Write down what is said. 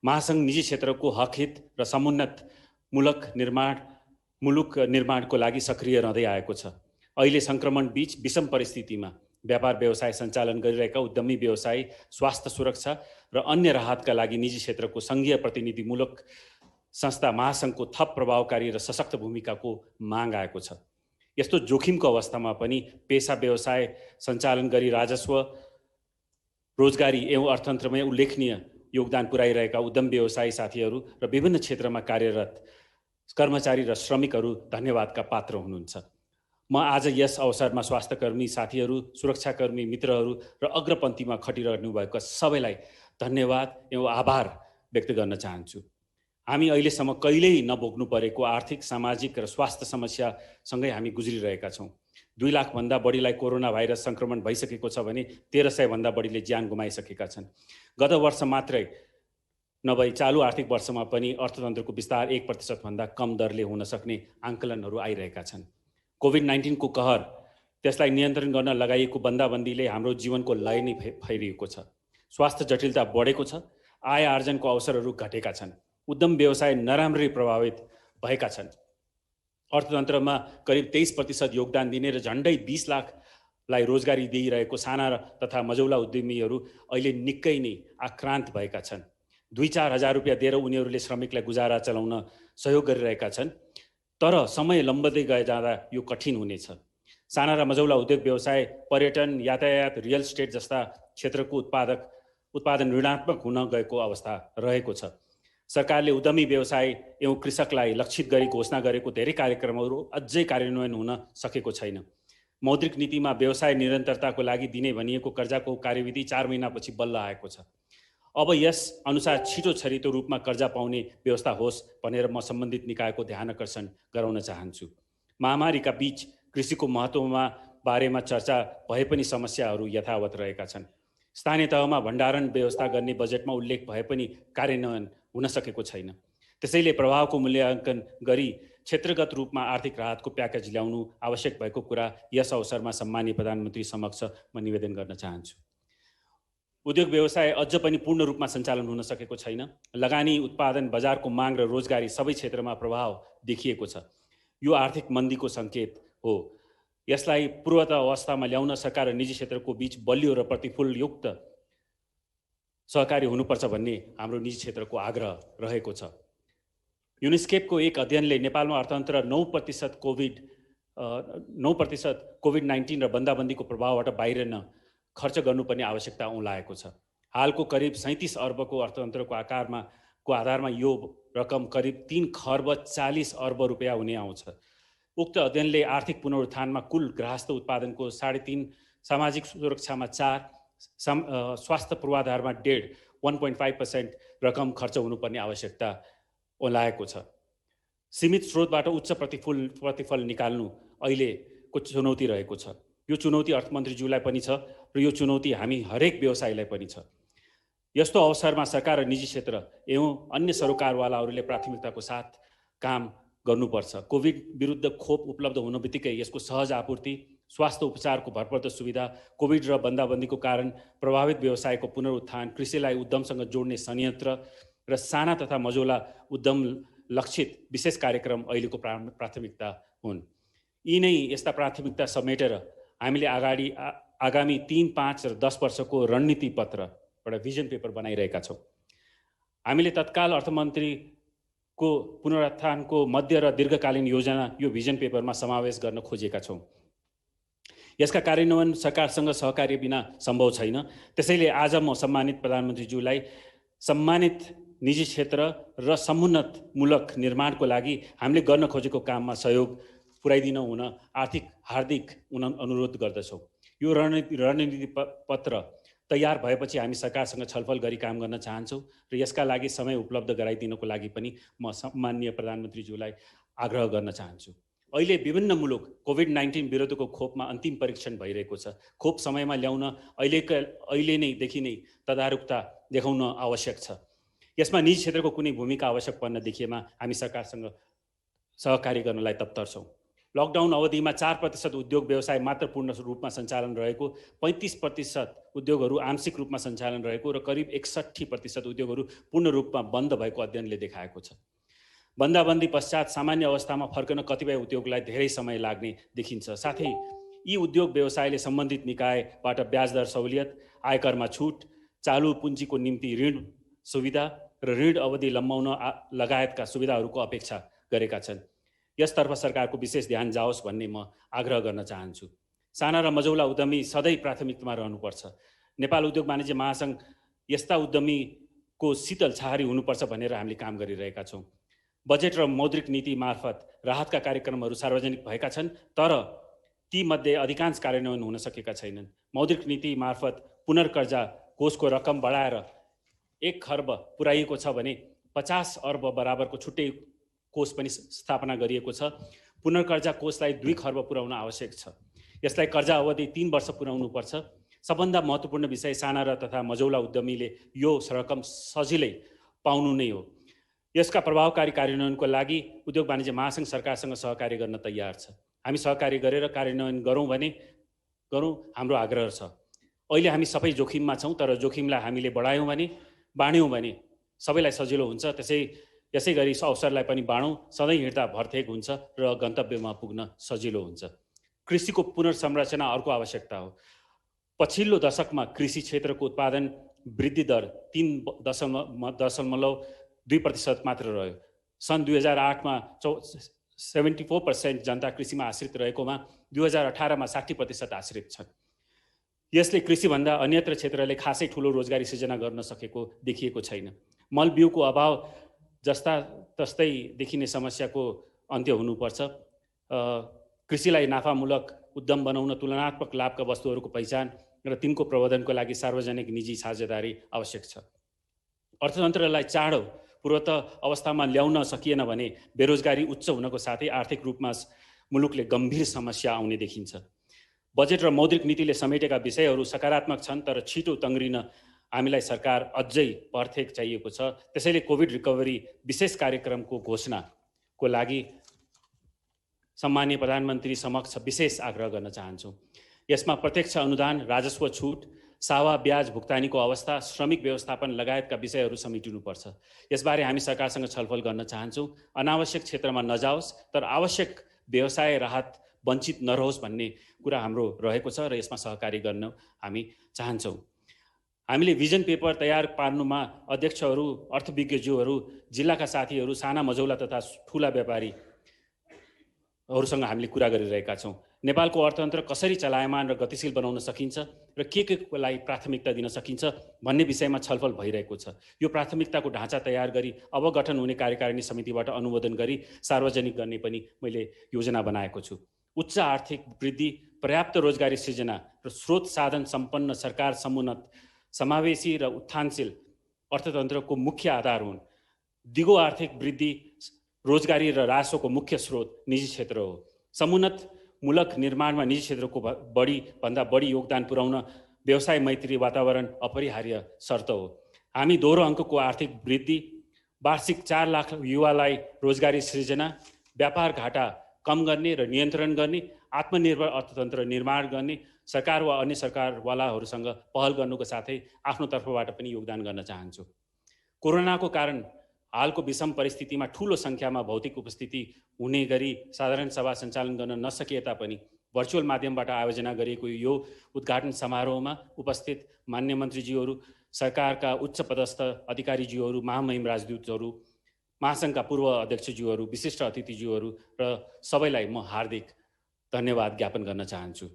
महासङ्घ निजी क्षेत्रको हकहित र समुन्नत मुलुक निर्माणको लागि सक्रिय रहँदै आएको छ। अहिले सङ्क्रमण बीच विषम परिस्थितिमा व्यापार व्यवसाय सञ्चालन गरिरहेका उद्यमी व्यवसायी, स्वास्थ्य सुरक्षा र अन्य राहतका लागि निजी क्षेत्रको सङ्घीय प्रतिनिधिमूलक संस्था महासङ्घको थप प्रभावकारी र सशक्त भूमिकाको माग आएको छ। यस्तो जोखिमको अवस्थामा पनि पेसा व्यवसाय सञ्चालन गरी राजस्व, रोजगारी एवं अर्थतन्त्रमै उल्लेखनीय योगदान पुर्याइरहेका उद्यम व्यवसायी साथीहरू र विभिन्न क्षेत्रमा कार्यरत कर्मचारी र श्रमिकहरू धन्यवादका पात्र हुनुहुन्छ। म आज यस अवसरमा स्वास्थ्यकर्मी साथीहरू, सुरक्षाकर्मी मित्रहरू र अग्रपन्थीमा खटिरहनु भएका सबैलाई धन्यवाद एवं आभार व्यक्त गर्न चाहन्छु। हामी अहिलेसम्म कहिल्यै नभोग्नु परेको आर्थिक, सामाजिक र स्वास्थ्य समस्यासँगै हामी गुज्रिरहेका छौँ। 2 लाखभन्दा बढीलाई कोरोना भाइरस सङ्क्रमण भइसकेको छ भने 1300 भन्दा बढीले ज्यान गुमाइसकेका छन्। गत वर्ष मात्रै नभई चालु आर्थिक वर्षमा पनि अर्थतन्त्रको विस्तार 1% भन्दा कम दरले हुन सक्ने आङ्कलनहरू आइरहेका छन्। कोभिड-19 को कहर, त्यसलाई नियन्त्रण गर्न लगाइएको बन्दाबन्दीले हाम्रो जीवनको लय नै फैलिएको छ। स्वास्थ्य जटिलता बढेको छ, आय आर्जनको अवसरहरू घटेका छन्, उद्यम व्यवसाय नराम्ररी प्रभावित भएका छन्। अर्थतन्त्रमा करिब 23% योगदान दिने र झन्डै 20 लाखलाई रोजगारी दिइरहेको साना तथा मझौला उद्यमीहरू अहिले निकै नै आक्रान्त भएका छन्। 2-4 हजार रुपियाँ दिएर उनीहरूले श्रमिकलाई गुजारा चलाउन सहयोग गरिरहेका छन्, तर समय लम्बदै गए जाँदा यो कठिन हुनेछ। साना र मझौला उद्योग व्यवसाय, पर्यटन, यातायात, रियल एस्टेट जस्ता क्षेत्रको उत्पादन ऋणात्मक हुन गएको अवस्था रहेको छ। सरकारले उद्यमी व्यवसाय एवं कृषकलाई लक्षित गरी घोषणा गरेको धेरै कार्यक्रमहरू अझै कार्यान्वयन हुन सकेको छैन। मौद्रिक नीतिमा व्यवसाय निरन्तरताको लागि दिने भनिएको कर्जाको कार्यविधि 4 महिनापछि बल्ल आएको छ। अब यस अनुसार छिटो छरितो रूपमा कर्जा पाउने व्यवस्था होस् भनेर म सम्बन्धित निकायको ध्यान आकर्षण गराउन चाहन्छु। महामारीका बीच कृषिको महत्त्वमा बारेमा चर्चा भए पनि समस्याहरू यथावत रहेका छन्। स्थानीय तहमा भण्डारण व्यवस्था गर्ने बजेटमा उल्लेख भए पनि कार्यान्वयन हुन सकेको छैन। त्यसैले प्रभावको मूल्याङ्कन गरी क्षेत्रगत रूपमा आर्थिक राहतको प्याकेज ल्याउनु आवश्यक भएको कुरा यस अवसरमा सम्माननीय प्रधानमन्त्री समक्ष म निवेदन गर्न चाहन्छु। उद्योग व्यवसाय अझ पनि पूर्ण रूपमा सञ्चालन हुन सकेको छैन। लगानी, उत्पादन, बजारको माग र रोजगारी सबै क्षेत्रमा प्रभाव देखिएको छ। यो आर्थिक मन्दीको सङ्केत हो। यसलाई पूर्वत अवस्थामा ल्याउन सरकार र निजी क्षेत्रको बीच बलियो र प्रतिफलयुक्त सहकारी हुनुपर्छ भन्ने हाम्रो निजी क्षेत्रको आग्रह रहेको छ। युनिस्केपको एक अध्ययनले नेपालमा अर्थतन्त्र 9% कोभिड-19 र बन्दाबन्दीको प्रभावबाट बाहिरिन खर्च गर्नुपर्ने आवश्यकता औँलाएको छ। हालको करिब 37 अर्बको अर्थतन्त्रको आधारमा यो रकम करिब 3 खर्ब 40 अर्ब रुपियाँ हुने आउँछ। उक्त अध्ययनले आर्थिक पुनरुत्थानमा कुल गृहस्थ उत्पादनको 3.5, सामाजिक सुरक्षामा 4, स्वास्थ्य पूर्वाधारमा 1.5% रकम खर्च हुनुपर्ने आवश्यकता ओलाएको छ। सीमित स्रोतबाट उच्च प्रतिफल निकाल्नु अहिलेको चुनौती रहेको छ। यो चुनौती अर्थमन्त्रीज्यूलाई पनि छ र यो चुनौती हामी हरेक व्यवसायीलाई पनि छ। यस्तो अवसरमा सरकार र निजी क्षेत्र एवं अन्य सरोकारवालाहरूले प्राथमिकताको साथ काम गर्नुपर्छ। कोभिड विरुद्ध खोप उपलब्ध हुन बित्तिकै यसको सहज आपूर्ति, स्वास्थ्य उपचारको भरपर्दो सुविधा, कोभिड र बन्दाबन्दीको कारण प्रभावित व्यवसायको पुनरुत्थान, कृषिलाई उद्यमसँग जोड्ने संयन्त्र र साना तथा मझौला उद्यम लक्षित विशेष कार्यक्रम अहिलेको प्राथमिकता हुन्। यी नै यस्ता प्राथमिकता समेटेर हामीले आगामी 3, 5 र 10 वर्षको रणनीति पत्र एउटा भिजन पेपर बनाइरहेका छौँ। हामीले तत्काल अर्थमन्त्रीको पुनरुत्थानको मध्य र दीर्घकालीन योजना यो भिजन पेपरमा समावेश गर्न खोजेका छौँ। यसका कार्यान्वयन सरकारसँग सहकार्य बिना सम्भव छैन। त्यसैले आज म सम्मानित प्रधानमन्त्रीज्यूलाई सम्मानित निजी क्षेत्र र समुन्नतमूलक निर्माणको लागि हामीले गर्न खोजेको काममा सहयोग पुर्याइदिन हुन हार्दिक अनुरोध गर्दछौँ। यो रणनीति पत्र तयार भएपछि हामी सरकारसँग छलफल गरी काम गर्न चाहन्छौँ र यसका लागि समय उपलब्ध गराइदिनको लागि पनि म सम्माननीय प्रधानमन्त्रीज्यूलाई आग्रह गर्न चाहन्छु। अहिले विभिन्न मुलुक कोभिड-19 विरुद्धको खोपमा अन्तिम परीक्षण भइरहेको छ। खोप समयमा ल्याउन अहिले नैदेखि नै तदारुकता देखाउन आवश्यक छ। यसमा निजी क्षेत्रको कुनै भूमिका आवश्यक पर्न देखिएमा हामी सरकारसँग सहकार्य गर्नलाई तत्पर छौँ। लकडाउन अवधिमा 4% उद्योग व्यवसाय मात्र पूर्ण रूपमा सञ्चालन रहेको, 35% उद्योगहरू आंशिक रूपमा सञ्चालन रहेको र करिब 61% उद्योगहरू पूर्ण रूपमा बन्द भएको अध्ययनले देखाएको छ। बन्दाबन्दी पश्चात सामान्य अवस्थामा फर्कन कतिपय उद्योगलाई धेरै समय लाग्ने देखिन्छ। साथै यी उद्योग व्यवसायले सम्बन्धित निकायबाट ब्याज दर सहुलियत, आयकरमा छुट, चालु पुँजीको निम्ति ऋण सुविधा र ऋण अवधि लम्बाउन लगायतका सुविधाहरूको अपेक्षा गरेका छन्। यसतर्फ सरकारको विशेष ध्यान जाओस् भन्ने म आग्रह गर्न चाहन्छु। साना र मझौला उद्यमी सधैँ प्राथमिकतामा रहनुपर्छ। नेपाल उद्योग वाणिज्य महासङ्घ यस्ता उद्यमीको शीतल छहारी हुनुपर्छ भनेर हामीले काम गरिरहेका छौँ। बजेट र मौद्रिक नीति मार्फत राहतका कार्यक्रमहरू सार्वजनिक भएका छन्, तर तीमध्ये अधिकांश कार्यान्वयन हुन सकेका छैनन्। मौद्रिक नीति मार्फत पुनर्कर्जा कोषको रकम बढाएर 1 खर्ब पुर्याइएको छ भने 50 अर्ब बराबरको छुट्टै कोष पनि स्थापना गरिएको छ। पुनर्कर्जा कोषलाई 2 खर्ब पुर्याउन आवश्यक छ। यसलाई कर्जा अवधि 3 वर्ष पुर्याउनु पर्छ। सबभन्दा महत्त्वपूर्ण विषय साना र तथा मझौला उद्यमीले यो रकम सजिलै पाउनु नै हो। यसका प्रभावकारी कार्यान्वयनको लागि उद्योग वाणिज्य महासङ्घ सरकारसँग सहकार्य गर्न तयार छ। हामी सहकार्य गरेर कार्यान्वयन गरौँ हाम्रो आग्रह छ। अहिले हामी सबै जोखिममा छौँ, तर जोखिमलाई हामीले बढायौँ भने, बाँड्यौँ भने सबैलाई सजिलो हुन्छ। यसै गरी अवसरलाई पनि बाँडौँ। सधैँ हिँड्दा भरथेक हुन्छ र गन्तव्यमा पुग्न सजिलो हुन्छ। कृषिको पुनर्संरचना अर्को आवश्यकता हो। पछिल्लो दशकमा कृषि क्षेत्रको उत्पादन वृद्धि दर 3.2% मात्र रह्यो। सन् 2008मा 74% जनता कृषिमा आश्रित रहेकोमा 2018मा 60% आश्रित छन्। यसले कृषिभन्दा अन्यत्र क्षेत्रले खासै ठुलो रोजगारी सृजना गर्न सकेको देखिएको छैन। मल बिउको अभाव जस्ता तस्तै देखिने समस्याको अन्त्य हुनुपर्छ। कृषिलाई नाफामूलक उद्यम बनाउन तुलनात्मक लाभका वस्तुहरूको पहिचान र तिनको प्रबन्धनको लागि सार्वजनिक निजी साझेदारी आवश्यक छ। अर्थतन्त्रलाई चाँडो पूर्वत अवस्थामा ल्याउन सकिएन भने बेरोजगारी उच्च हुनको साथै आर्थिक रूपमा मुलुकले गम्भीर समस्या आउने देखिन्छ। बजेट र मौद्रिक नीतिले समेटेका विषयहरू सकारात्मक छन्, तर छिटो तङ्ग्रिन हामीलाई सरकार अझै भरथेक चाहिएको छ। त्यसैले कोभिड रिकभरी विशेष कार्यक्रमको घोषणाको लागि सम्माननीय प्रधानमन्त्री समक्ष विशेष आग्रह गर्न चाहन्छु। यसमा प्रत्यक्ष अनुदान, राजस्व छुट, सावा ब्याज भुक्तानीको अवस्था, श्रमिक व्यवस्थापन लगायतका विषयहरू समेटिनुपर्छ। यसबारे हामी सरकारसँग छलफल गर्न चाहन्छौँ। अनावश्यक क्षेत्रमा नजाओस्, तर आवश्यक व्यवसाय राहत वञ्चित नरहोस् भन्ने कुरा हाम्रो रहेको छ र यसमा सहकारी गर्न हामी चाहन्छौँ। हामीले भिजन पेपर तयार पार्नुमा अध्यक्षहरू, अर्थविज्ञज्यूहरू, जिल्लाका साथीहरू, साना मझौला तथा ठुला व्यापारीहरूसँग हामीले कुरा गरिरहेका छौँ। नेपालको अर्थतन्त्र कसरी चलायमान र गतिशील बनाउन सकिन्छ र केलाई प्राथमिकता दिन सकिन्छ भन्ने विषयमा छलफल भइरहेको छ। यो प्राथमिकताको ढाँचा तयार गरी अब गठन हुने कार्यकारिणी समितिबाट अनुमोदन गरी सार्वजनिक गर्ने पनि मैले योजना बनाएको छु। उच्च आर्थिक वृद्धि, पर्याप्त रोजगारी सृजना र स्रोत साधन सम्पन्न सरकार समुन्नत, समावेशी र उत्थानशील अर्थतन्त्रको मुख्य आधार हुन्। दिगो आर्थिक वृद्धि, रोजगारी र राजस्वको मुख्य स्रोत निजी क्षेत्र हो। समुन्नत मूलक निर्माणमा निजी क्षेत्रको भन्दा बढी योगदान पुर्याउन व्यवसाय मैत्री वातावरण अपरिहार्य शर्त हो। हामी दोहोरो अङ्कको आर्थिक वृद्धि, वार्षिक 4 लाख युवालाई रोजगारी सृजना, व्यापार घाटा कम गर्ने र नियन्त्रण गर्ने, आत्मनिर्भर अर्थतन्त्र निर्माण गर्ने, सरकार वा अन्य सरकारवालाहरूसँग पहल गर्नुको साथै आफ्नो तर्फबाट पनि योगदान गर्न चाहन्छु। कोरोनाको कारण हालको विषम परिस्थितिमा ठूलो सङ्ख्यामा भौतिक उपस्थिति हुने गरी साधारण सभा सञ्चालन गर्न नसकिए तापनि भर्चुअल माध्यमबाट आयोजना गरिएको यो उद्घाटन समारोहमा उपस्थित मान्य मन्त्रीज्यूहरू, सरकारका उच्च पदस्थ अधिकारीज्यूहरू, महामहिम राजदूतहरू, महासङ्घका पूर्व अध्यक्षज्यूहरू, विशिष्ट अतिथिज्यूहरू र सबैलाई म हार्दिक धन्यवाद ज्ञापन गर्न चाहन्छु।